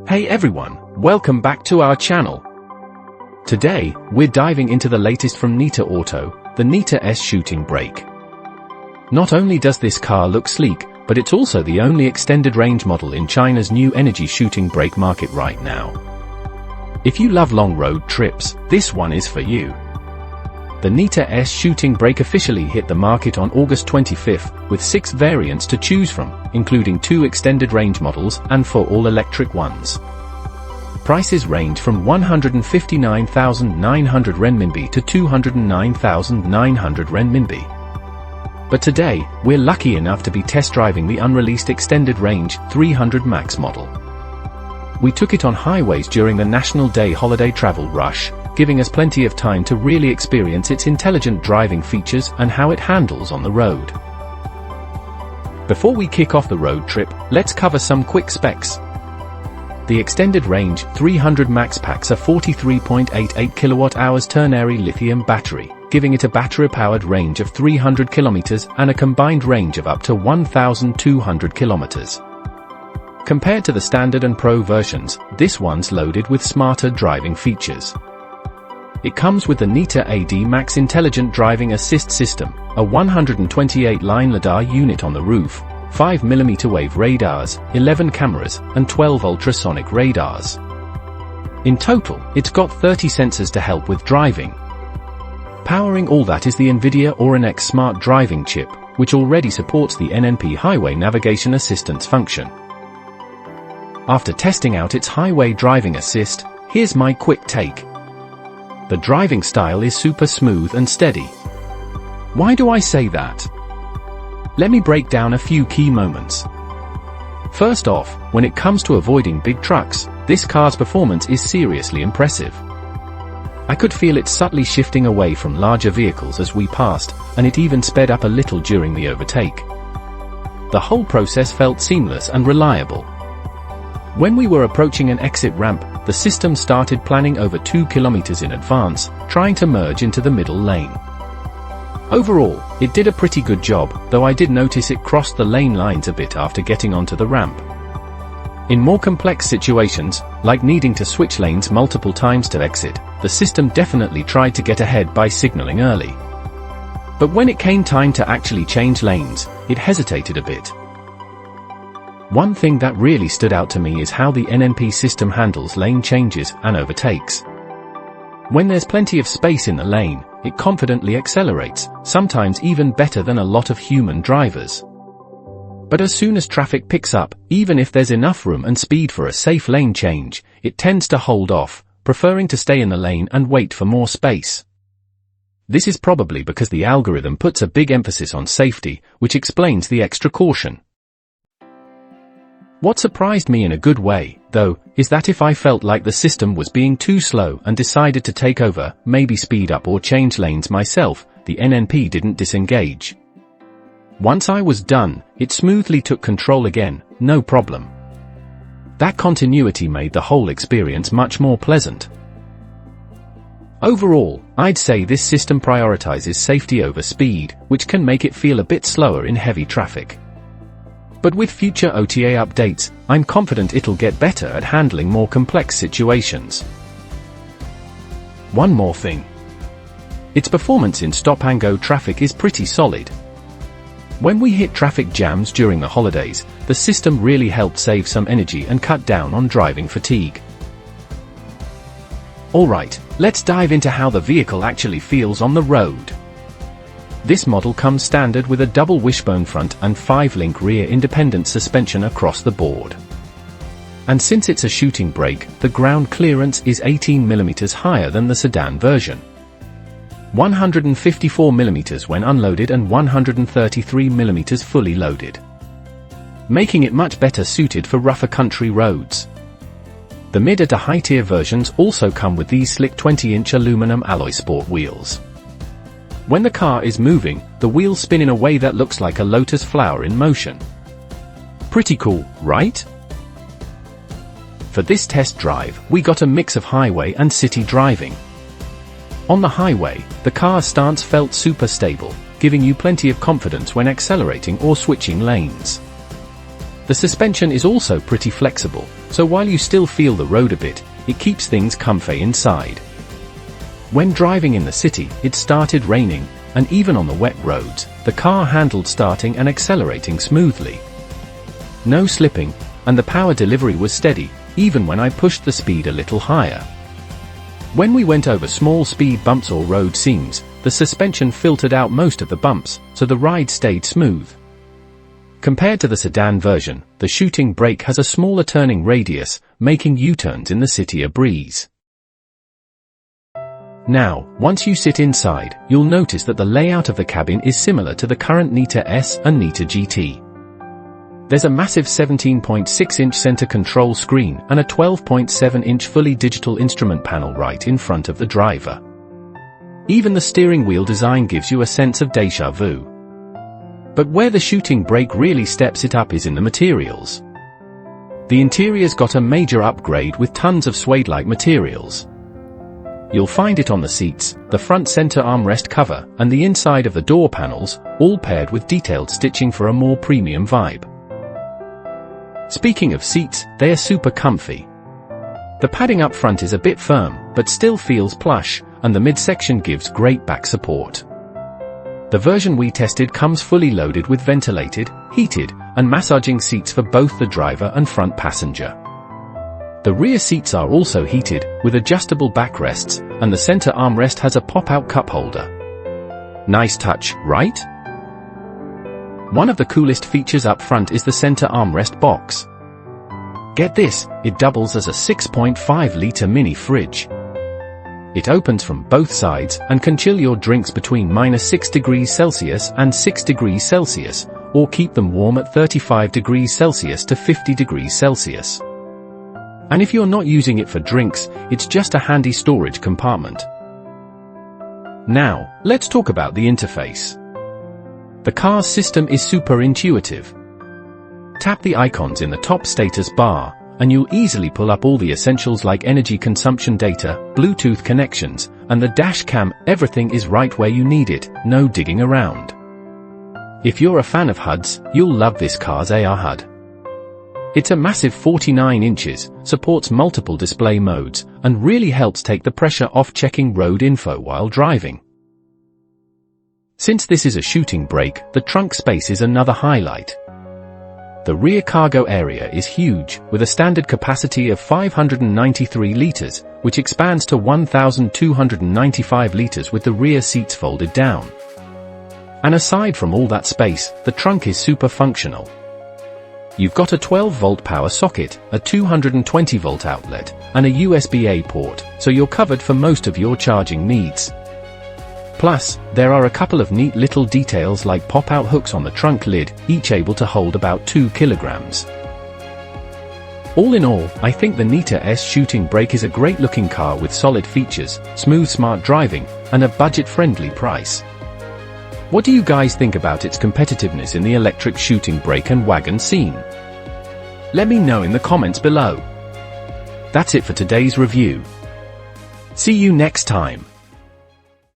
Hey everyone, welcome back to our channel. Today, we're diving into the latest from NETA Auto, the NETA S Shooting Brake. Not only does this car look sleek, but it's also the only extended range model in China's new energy shooting brake market right now. If you love long road trips, this one is for you. The NETA S Shooting Brake officially hit the market on August 25th, with 6 variants to choose from, including 2 extended range models and 4 all-electric ones. Prices range from 159,900 renminbi to 209,900 renminbi. But today, we're lucky enough to be test driving the unreleased extended range 300 Max model. We took it on highways during the National Day holiday travel rush, giving us plenty of time to really experience its intelligent driving features and how it handles on the road. Before we kick off the road trip, let's cover some quick specs. The extended range 300 Max packs a 43.88 kWh ternary lithium battery, giving it a battery-powered range of 300 km and a combined range of up to 1,200 km. Compared to the standard and Pro versions, this one's loaded with smarter driving features. It comes with the NETA AD Max Intelligent Driving Assist System, a 128-line LiDAR unit on the roof, 5mm wave radars, 11 cameras, and 12 ultrasonic radars. In total, it's got 30 sensors to help with driving. Powering all that is the NVIDIA Orin X Smart Driving chip, which already supports the NNP Highway Navigation Assistance function. After testing out its highway driving assist, here's my quick take. The driving style is super smooth and steady. Why do I say that? Let me break down a few key moments. First off, when it comes to avoiding big trucks, this car's performance is seriously impressive. I could feel it subtly shifting away from larger vehicles as we passed, and it even sped up a little during the overtake. The whole process felt seamless and reliable. When we were approaching an exit ramp, the system started planning over 2 kilometers in advance, trying to merge into the middle lane. Overall, it did a pretty good job, though I did notice it crossed the lane lines a bit after getting onto the ramp. In more complex situations, like needing to switch lanes multiple times to exit, the system definitely tried to get ahead by signaling early. But when it came time to actually change lanes, it hesitated a bit. One thing that really stood out to me is how the NNP system handles lane changes and overtakes. When there's plenty of space in the lane, it confidently accelerates, sometimes even better than a lot of human drivers. But as soon as traffic picks up, even if there's enough room and speed for a safe lane change, it tends to hold off, preferring to stay in the lane and wait for more space. This is probably because the algorithm puts a big emphasis on safety, which explains the extra caution. What surprised me in a good way, though, is that if I felt like the system was being too slow and decided to take over, maybe speed up or change lanes myself, the NNP didn't disengage. Once I was done, it smoothly took control again, no problem. That continuity made the whole experience much more pleasant. Overall, I'd say this system prioritizes safety over speed, which can make it feel a bit slower in heavy traffic. But with future OTA updates, I'm confident it'll get better at handling more complex situations. One more thing. Its performance in stop-and-go traffic is pretty solid. When we hit traffic jams during the holidays, the system really helped save some energy and cut down on driving fatigue. Alright, let's dive into how the vehicle actually feels on the road. This model comes standard with a double wishbone front and 5-link rear independent suspension across the board. And since it's a shooting brake, the ground clearance is 18mm higher than the sedan version. 154mm when unloaded and 133mm fully loaded, making it much better suited for rougher country roads. The mid to high-tier versions also come with these slick 20-inch aluminum alloy sport wheels. When the car is moving, the wheels spin in a way that looks like a lotus flower in motion. Pretty cool, right? For this test drive, we got a mix of highway and city driving. On the highway, the car's stance felt super stable, giving you plenty of confidence when accelerating or switching lanes. The suspension is also pretty flexible, so while you still feel the road a bit, it keeps things comfy inside. When driving in the city, it started raining, and even on the wet roads, the car handled starting and accelerating smoothly. No slipping, and the power delivery was steady, even when I pushed the speed a little higher. When we went over small speed bumps or road seams, the suspension filtered out most of the bumps, so the ride stayed smooth. Compared to the sedan version, the Shooting Brake has a smaller turning radius, making U-turns in the city a breeze. Now, once you sit inside, you'll notice that the layout of the cabin is similar to the current NETA S and NETA GT. There's a massive 17.6-inch center console screen and a 12.7-inch fully digital instrument panel right in front of the driver. Even the steering wheel design gives you a sense of déjà vu. But where the Shooting Brake really steps it up is in the materials. The interior's got a major upgrade with tons of suede-like materials. You'll find it on the seats, the front center armrest cover, and the inside of the door panels, all paired with detailed stitching for a more premium vibe. Speaking of seats, they are super comfy. The padding up front is a bit firm, but still feels plush, and the midsection gives great back support. The version we tested comes fully loaded with ventilated, heated, and massaging seats for both the driver and front passenger. The rear seats are also heated, with adjustable backrests, and the center armrest has a pop-out cup holder. Nice touch, right? One of the coolest features up front is the center armrest box. Get this, it doubles as a 6.5-liter mini fridge. It opens from both sides and can chill your drinks between -6°C and 6°C, or keep them warm at 35°C to 50°C. And if you're not using it for drinks, it's just a handy storage compartment. Now, let's talk about the interface. The car's system is super intuitive. Tap the icons in the top status bar, and you'll easily pull up all the essentials like energy consumption data, Bluetooth connections, and the dash cam. Everything is right where you need it, no digging around. If you're a fan of HUDs, you'll love this car's AR HUD. It's a massive 49 inches, supports multiple display modes, and really helps take the pressure off checking road info while driving. Since this is a Shooting Brake, the trunk space is another highlight. The rear cargo area is huge, with a standard capacity of 593 liters, which expands to 1,295 liters with the rear seats folded down. And aside from all that space, the trunk is super functional. You've got a 12-volt power socket, a 220-volt outlet, and a USB-A port, so you're covered for most of your charging needs. Plus, there are a couple of neat little details like pop-out hooks on the trunk lid, each able to hold about 2 kilograms. All in all, I think the NETA S Shooting Brake is a great-looking car with solid features, smooth smart driving, and a budget-friendly price. What do you guys think about its competitiveness in the electric shooting brake and wagon scene? Let me know in the comments below. That's it for today's review. See you next time.